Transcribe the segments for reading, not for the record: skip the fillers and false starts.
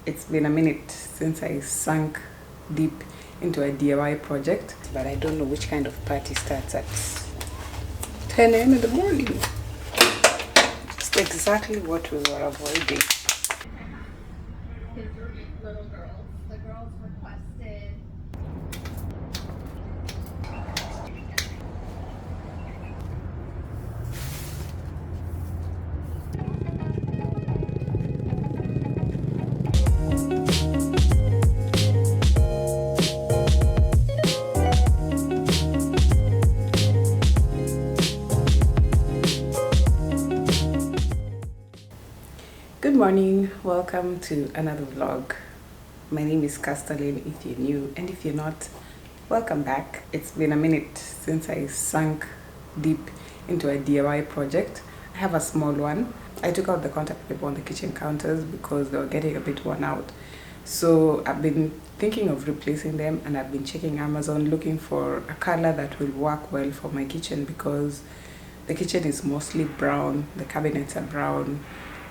It's been a minute since I sunk deep into a DIY project, but I don't know which kind of party starts at 10 a.m. in the morning. Just exactly what we were avoiding. His little girls. The girls requested. Good morning, welcome to another vlog. My name is Castellin if you're new, and if you're not, welcome back. It's been a minute since I sunk deep into a DIY project. I have a small one. I took out the contact paper on the kitchen counters because they were getting a bit worn out. So I've been thinking of replacing them, and I've been checking Amazon looking for a color that will work well for my kitchen because the kitchen is mostly brown, the cabinets are brown,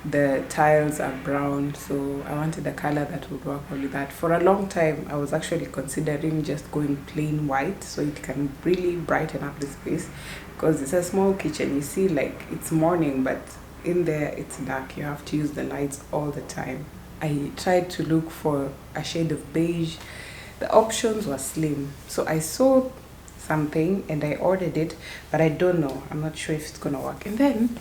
the tiles are brown, so I wanted a color that would work well with that. For a long time I was actually considering just going plain white so it can really brighten up the space, because it's a small kitchen. You see, like, it's morning but in there it's dark. You have to use the lights all the time. I tried to look for a shade of beige. The options were slim, so I saw something and I ordered it, but I don't know, I'm not sure if it's gonna work. And then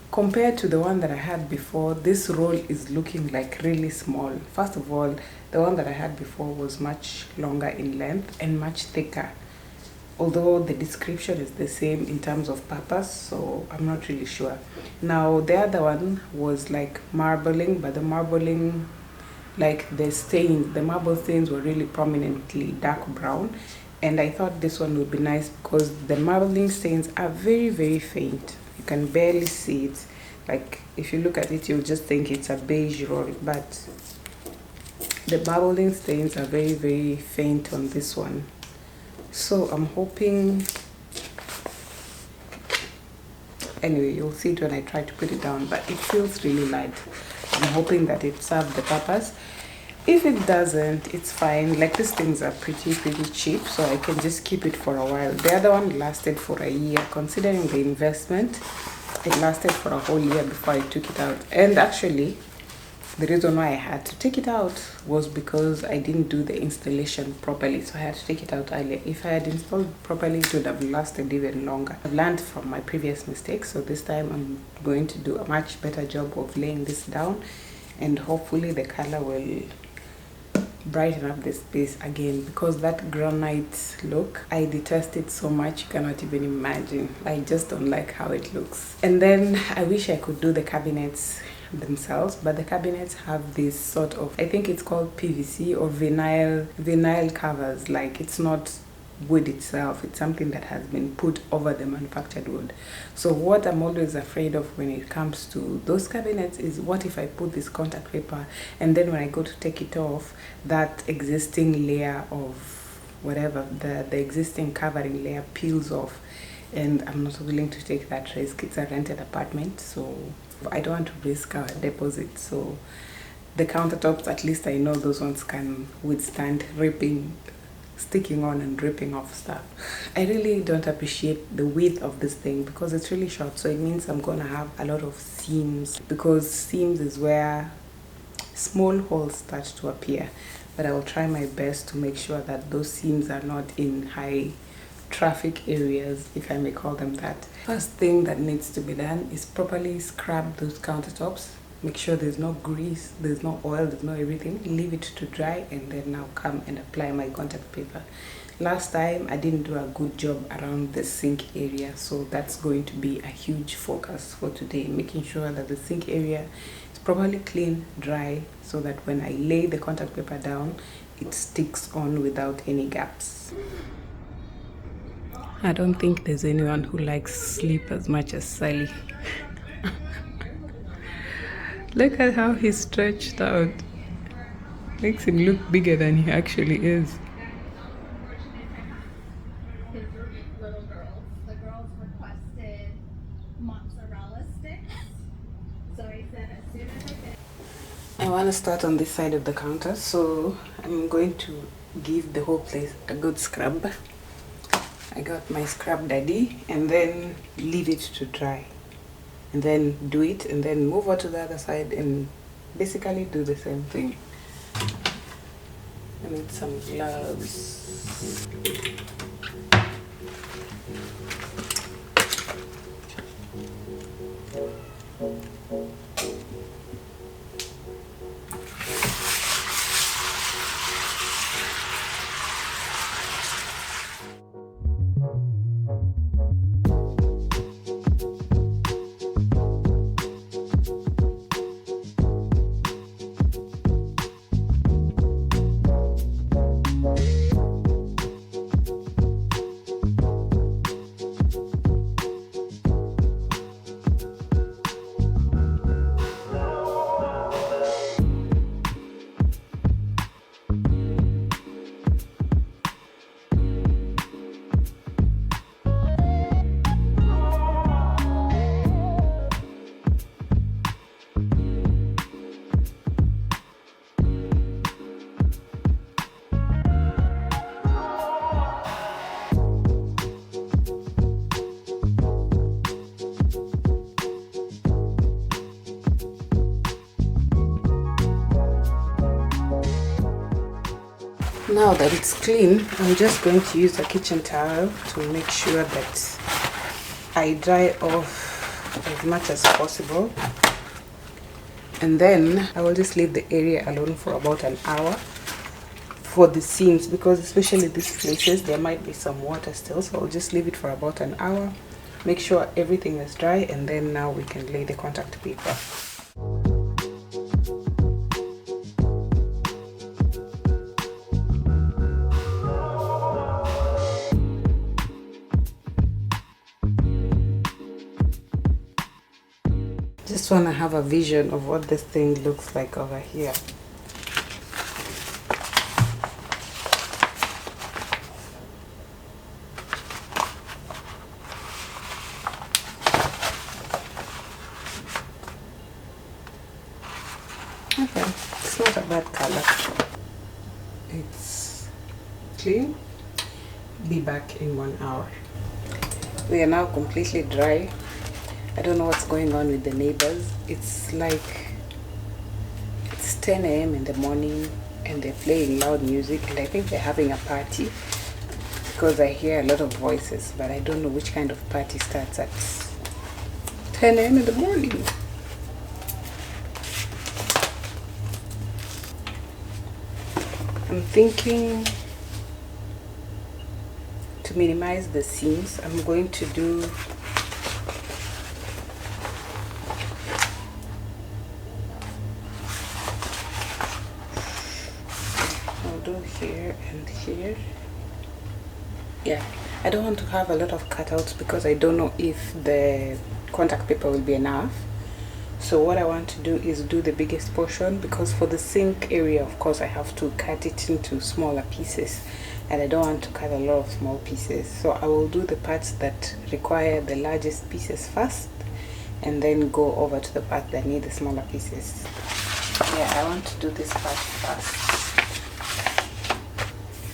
compared to the one that I had before, this roll is looking like really small. First of all, the one that I had before was much longer in length and much thicker, although the description is the same in terms of purpose, so I'm not really sure. Now the other one was like marbling, but the marbling, like the marble stains were really prominently dark brown, and I thought this one would be nice because the marbling stains are very faint. You can barely see it. Like, if you look at it, you'll just think it's a beige roll, but the marbling stains are very faint on this one. So I'm hoping, anyway, you'll see it when I try to put it down, but it feels really light. I'm hoping that it served the purpose. If it doesn't, it's fine. Like, these things are pretty cheap, so I can just keep it for a while. The other one lasted for a year. Considering the investment, it lasted for a whole year before I took it out. And actually, the reason why I had to take it out was because I didn't do the installation properly, so I had to take it out earlier. If I had installed properly, it would have lasted even longer. I've learned from my previous mistakes, so this time I'm going to do a much better job of laying this down, and hopefully the color will brighten up the space again, because that granite look, I detest it so much you cannot even imagine. I just don't like how it looks. And then I wish I could do the cabinets themselves, but the cabinets have this sort of, I think it's called PVC or vinyl covers. Like, it's not wood itself, it's something that has been put over the manufactured wood. So what I'm always afraid of when it comes to those cabinets is, what if I put this contact paper and then when I go to take it off, that existing layer of whatever, the existing covering layer peels off, and I'm not willing to take that risk. It's a rented apartment, so I don't want to risk our deposit. So the countertops, at least I know those ones can withstand ripping, sticking on and ripping off stuff. I really don't appreciate the width of this thing because it's really short, so it means I'm gonna have a lot of seams, because seams is where small holes start to appear. But I will try my best to make sure that those seams are not in high traffic areas, if I may call them that. First thing that needs to be done is properly scrub those countertops. Make sure there's no grease, there's no oil, there's no everything. Leave it to dry, and then now come and apply my contact paper. Last time I didn't do a good job around the sink area, so that's going to be a huge focus for today, making sure that the sink area is properly clean, dry, so that when I lay the contact paper down, it sticks on without any gaps. I don't think there's anyone who likes sleep as much as Sally. Look at how he's stretched out. Makes him look bigger than he actually is. His little girls. The girls requested mozzarella sticks. So he said as soon as I finish. I want to start on this side of the counter, so I'm going to give the whole place a good scrub. I got my scrub daddy, and then leave it to dry, and then do it, and then move on to the other side and basically do the same thing. I need some gloves. Now that it's clean, I'm just going to use a kitchen towel to make sure that I dry off as much as possible, and then I will just leave the area alone for about an hour for the seams, because especially these places there might be some water still, so I'll just leave it for about an hour, make sure everything is dry, and then now we can lay the contact paper. Just want to have a vision of what this thing looks like over here. Okay, it's not a bad color. It's clean. Be back in 1 hour. We are now completely dry. I don't know what's going on with the neighbors. It's like it's 10 a.m. in the morning and they're playing loud music, and I think they're having a party because I hear a lot of voices, but I don't know which kind of party starts at 10 a.m. in the morning. I'm thinking to minimize the seams. I'm going to do here and here. Yeah, I don't want to have a lot of cutouts because I don't know if the contact paper will be enough. So what I want to do is do the biggest portion, because for the sink area, of course, I have to cut it into smaller pieces, and I don't want to cut a lot of small pieces. So I will do the parts that require the largest pieces first, and then go over to the parts that need the smaller pieces. Yeah, I want to do this part first.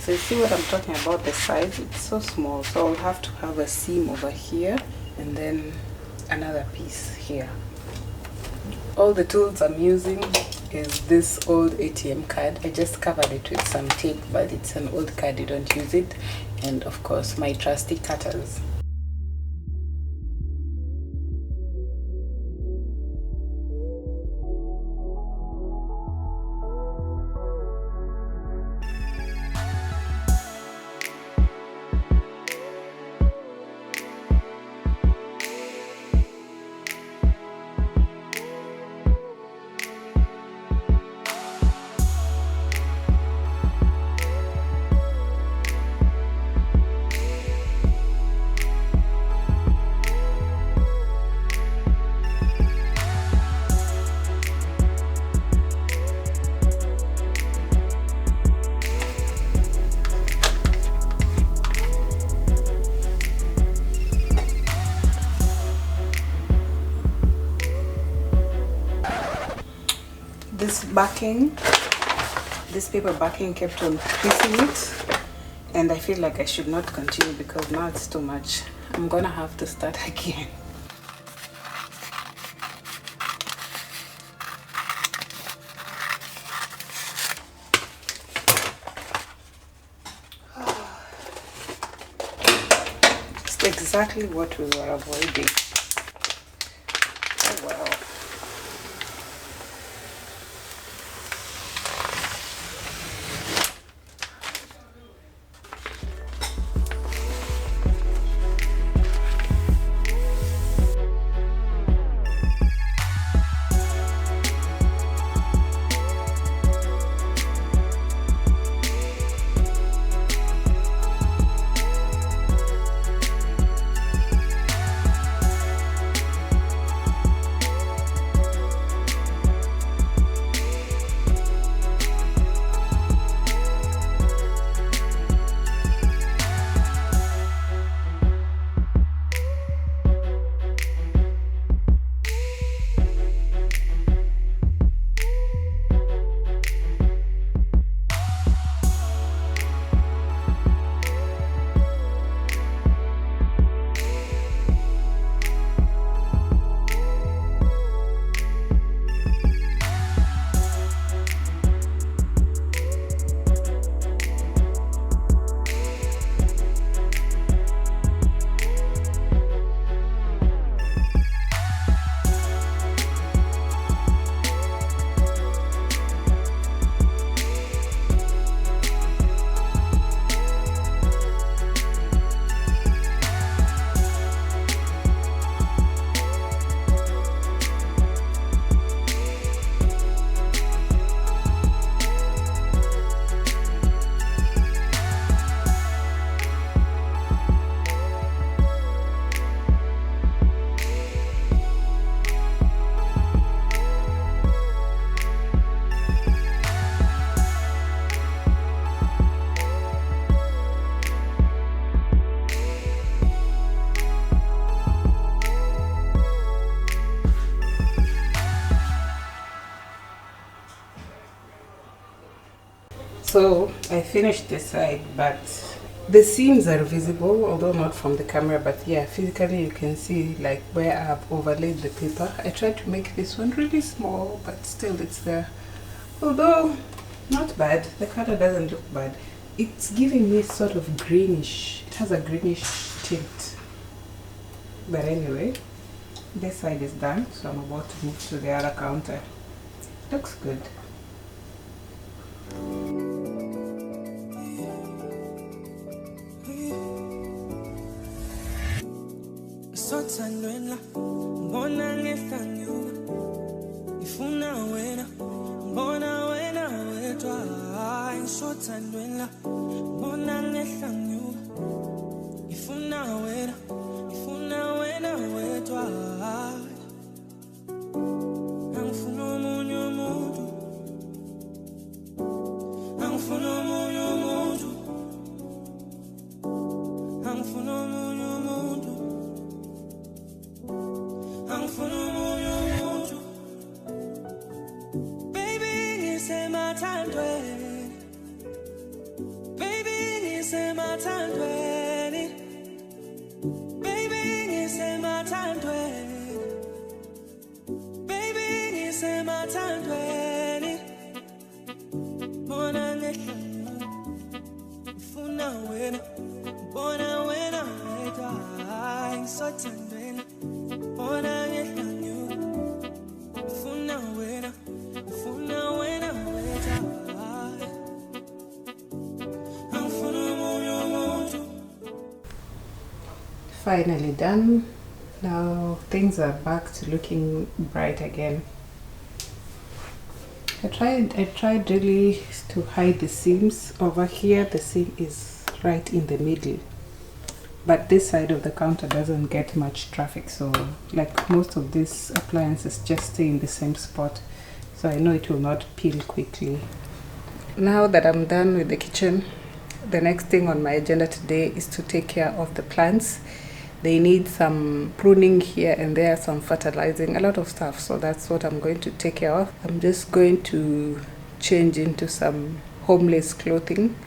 So you see what I'm talking about, the size, it's so small, so I'll have to have a seam over here and then another piece here. All the tools I'm using is this old ATM card. I just covered it with some tape, but it's an old card, you don't use it. And of course my trusty cutters. backing. This paper backing kept on creasing it, and I feel like I should not continue because now it's too much. I'm gonna have to start again. Just exactly what we were avoiding. Oh well. So I finished this side, but the seams are visible, although not from the camera, but yeah, physically you can see like where I've overlaid the paper. I tried to make this one really small, but still it's there. Although not bad, the color doesn't look bad. It's giving me sort of greenish, it has a greenish tint. But anyway, this side is done, so I'm about to move to the other counter. Looks good. Sothandweni la ngibona ngehlanyuka ngifuna wena ngibona wena wedwa ngisothandweni la ngibona ngehlanyuka ngifuna wena wedwa angifuna omunye umuntu angifuna omunye umuntu angifuna omunye umuntu angifuna omunye umuntu baby ngisemathandweni baby ngisemathandweni baby ngisemathandweni baby ngisemathandweni bona ngehlanyuka ngifuna wena bona wena wedwa ngisothandweni bona ngehlanyuka ngifuna wena wedwa angifuna omunye umuntu. Finally done. Now things are back to looking bright again. I tried really to hide the seams. Over here the seam is right in the middle, but this side of the counter doesn't get much traffic, so like most of these appliances just stay in the same spot, so I know it will not peel quickly. Now that I'm done with the kitchen, the next thing on my agenda today is to take care of the plants. They need some pruning here and there, some fertilizing, a lot of stuff. So that's what I'm going to take care of. I'm just going to change into some homeless clothing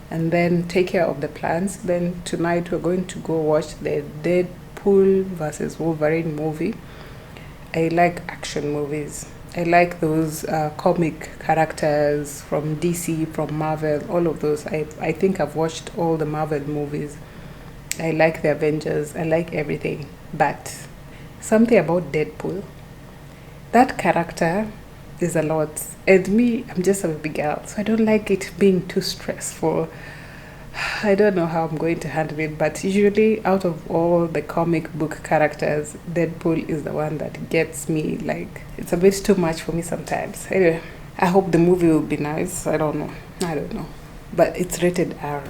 and then take care of the plants. Then tonight we're going to go watch the Deadpool versus Wolverine movie. I like action movies. I like those comic characters from DC, from Marvel, all of those. I think I've watched all the Marvel movies. I like the Avengers. I like everything. But something about Deadpool, that character is a lot. And me, I'm just a big girl, so I don't like it being too stressful. I don't know how I'm going to handle it, but usually out of all the comic book characters, Deadpool is the one that gets me. Like, it's a bit too much for me sometimes. Anyway, I hope the movie will be nice. I don't know. But it's rated R.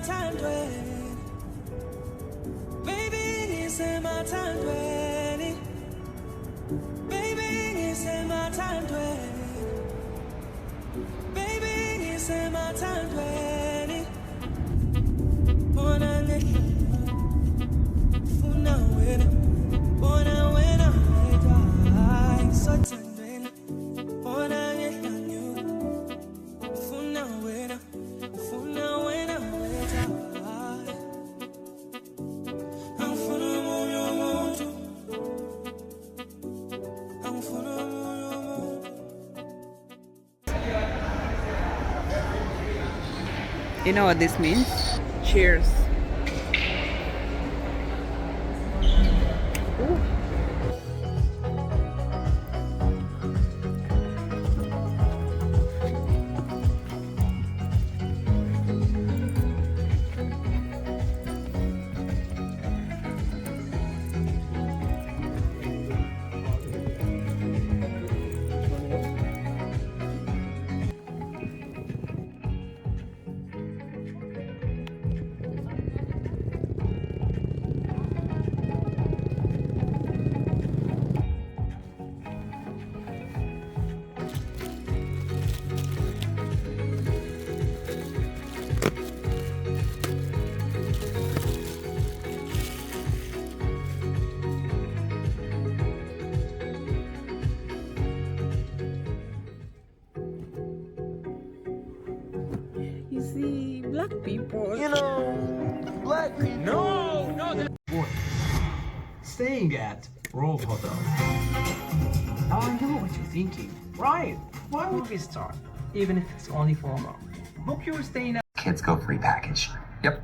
matandweni. Baby, ngisemathandweni. Baby, ngisemathandweni. Baby, ngisemathandweni. Bona ngehlala, funa wena. Bona wena wedwa, ngisothandweni. Bona ngehlala, funa wena. Funa wena wedwa. Angifuna omunye umuntu. Angifuna omunye umuntu. You know what this means? Cheers. Ooh. You see, black people. You know, black people. No. Boy, staying at Rove Hotel. Now I know what you're thinking. Right? Why would we start? Even if it's only for a month. Book your stay now. Kids Go Free package. Yep,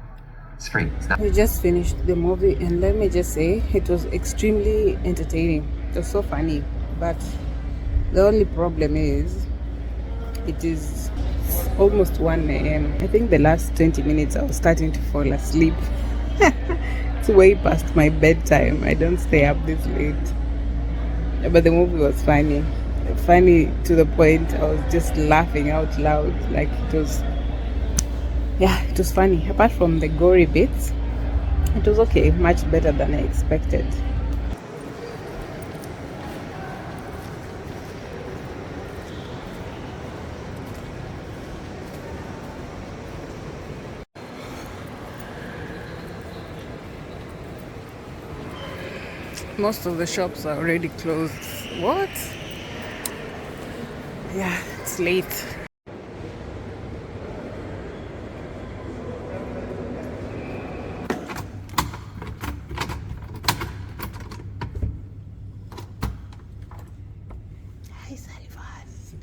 it's free. It's not. We just finished the movie, and let me just say it was extremely entertaining. It was so funny, but the only problem is it is almost 1 a.m. I think the last 20 minutes I was starting to fall asleep. It's way past my bedtime. I don't stay up this late. But the movie was funny. Funny to the point I was just laughing out loud. Like it was funny. Apart from the gory bits, it was okay, much better than I expected. Most of the shops are already closed. What? Yeah, it's late. Hi, Sullivan.